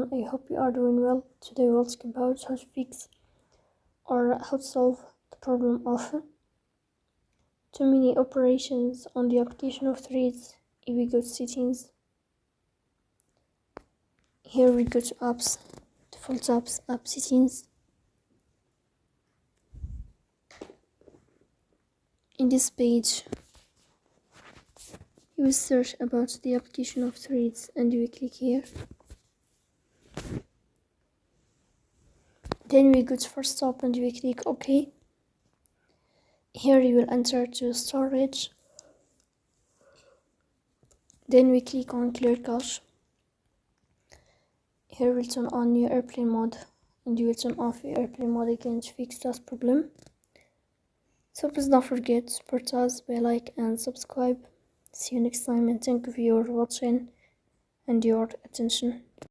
everyone, I hope you are doing well. Today we'll talk about how to fix or how to solve the problem of too many operations on the application of threads. If we go to settings, here we go to apps, default apps, app settings. In this page, you will search about the application of threads and you will click here. Then we go to first stop and we click OK. Here you will enter to storage. Then we click on clear cache. Here we'll turn on your airplane mode and you will turn off your airplane mode again to fix that problem. So please don't forget to support us by like and subscribe. See you next time and thank you for your watching and your attention.